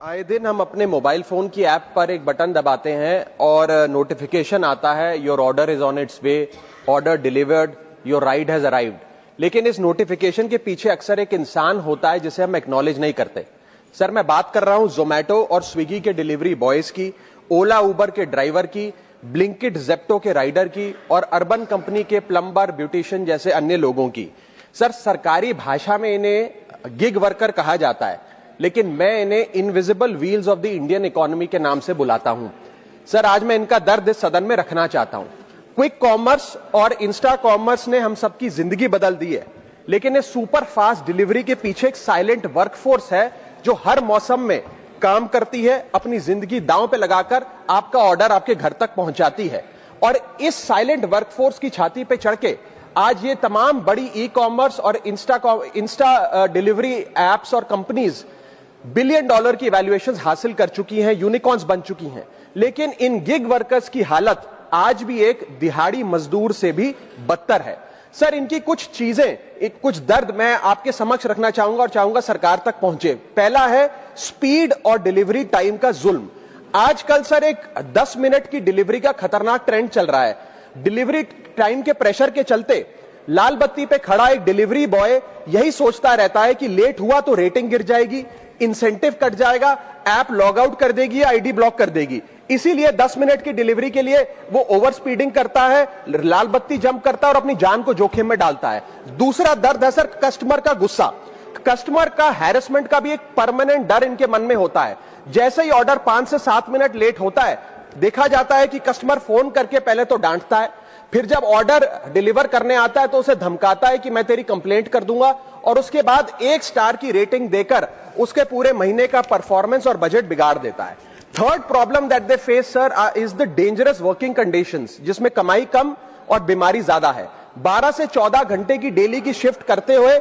आए दिन हम अपने मोबाइल फोन की ऐप पर एक बटन दबाते हैं और नोटिफिकेशन आता है, your order is on it's way, order delivered, your ride has arrived. लेकिन इस नोटिफिकेशन के पीछे अक्सर एक इंसान होता है जिसे हम एक्नॉलेज नहीं करते। सर, मैं बात कर रहा हूं जोमैटो और स्विगी के डिलीवरी बॉयज की, ओला उबर के ड्राइवर की, ब्लिंकिट जेप्टो के राइडर की और अर्बन कंपनी के प्लम्बर, ब्यूटिशियन जैसे अन्य लोगों की। सर, सरकारी भाषा में इन्हें गिग वर्कर कहा जाता है, लेकिन मैं इन्हें invisible wheels of the Indian economy के नाम से बुलाता हूं। सर, आज मैं इनका दर्द इस सदन में रखना चाहता हूं। क्विक कॉमर्स और इंस्टा कॉमर्स ने हम सबकी जिंदगी बदल दी है, लेकिन इस सुपर फास्ट डिलीवरी के पीछे एक साइलेंट वर्कफोर्स है जो हर मौसम में काम करती है, अपनी जिंदगी दांव पे लगाकर आपका ऑर्डर आपके घर तक पहुंचाती है। और इस साइलेंट वर्कफोर्स की छाती पे चढ़ के आज ये तमाम बड़ी ई कॉमर्स और इंस्टा डिलीवरी एप्स और कंपनीज बिलियन डॉलर की वैल्यूएशन हासिल कर चुकी हैं, यूनिकॉर्न्स बन चुकी हैं। लेकिन इन गिग वर्कर्स की हालत आज भी एक दिहाड़ी मजदूर से भी बदतर है। सर, इनकी कुछ चीजें, कुछ दर्द मैं आपके समक्ष रखना चाहूंगा और चाहूंगा सरकार तक पहुंचे। पहला है स्पीड और डिलीवरी टाइम का जुल्म। आजकल सर एक 10 मिनट की डिलीवरी का खतरनाक ट्रेंड चल रहा है। डिलीवरी टाइम के प्रेशर के चलते लाल बत्ती पे खड़ा एक डिलीवरी बॉय यही सोचता रहता है कि लेट हुआ तो रेटिंग गिर जाएगी, इंसेंटिव कट जाएगा, ऐप लॉग आउट कर देगी या आईडी ब्लॉक कर देगी। इसीलिए 10 मिनट की डिलीवरी के लिए वो ओवर स्पीडिंग करता है, लाल बत्ती जंप करता है और अपनी जान को जोखिम में डालता है। दूसरा दर्द है सर कस्टमर का गुस्सा। कस्टमर का हैरेसमेंट का भी एक परमानेंट डर इनके मन में होता है। जैसे ही ऑर्डर 5 से 7 मिनट लेट होता है, देखा जाता है कि कस्टमर फोन करके पहले तो डांटता है, फिर जब ऑर्डर डिलीवर करने आता है तो उसे धमकाता है कि मैं तेरी कंप्लेंट कर दूंगा, और उसके बाद 1 स्टार की रेटिंग देकर उसके पूरे महीने का परफॉर्मेंस और बजट बिगाड़ देता है। Third problem that they face sir is the dangerous working conditions, जिसमें कमाई कम और बीमारी ज्यादा है। 12 से 14 घंटे की डेली की शिफ्ट करते हुए,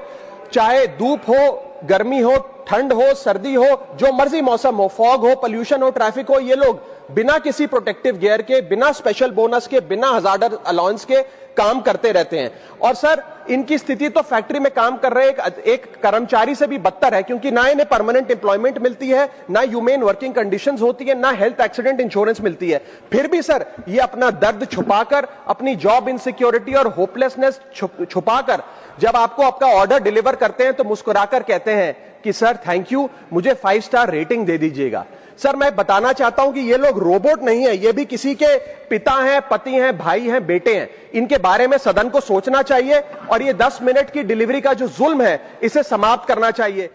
चाहे धूप हो, गर्मी हो, ठंड हो, सर्दी हो, जो मर्जी मौसम हो, फॉग हो, पोल्यूशन हो, ट्रैफिक हो, ये लोग बिना किसी प्रोटेक्टिव गियर के, बिना स्पेशल बोनस के, बिना हजार्डर अलाउंस के काम करते रहते हैं। और सर, इनकी स्थिति तो फैक्ट्री में काम कर रहे एक कर्मचारी से भी बदतर है, क्योंकि ना इन्हें परमानेंट एम्प्लॉयमेंट मिलती है, ना ह्यूमेन वर्किंग कंडीशंस होती है, ना हेल्थ एक्सीडेंट इंश्योरेंस मिलती है। फिर भी सर ये अपना दर्द छुपाकर, अपनी जॉब इनसिक्योरिटी और होपलेसनेस छुपाकर जब आपको आपका ऑर्डर डिलीवर करते हैं तो मुस्कुराकर कहते हैं कि सर थैंक यू, मुझे 5 स्टार रेटिंग दे दीजिएगा। सर, मैं बताना चाहता हूं कि ये लोग रोबोट नहीं है, ये भी किसी के पिता हैं, पति हैं, भाई हैं, बेटे हैं। इनके बारे में सदन को सोचना चाहिए और ये 10 मिनट की डिलीवरी का जो जुल्म है इसे समाप्त करना चाहिए।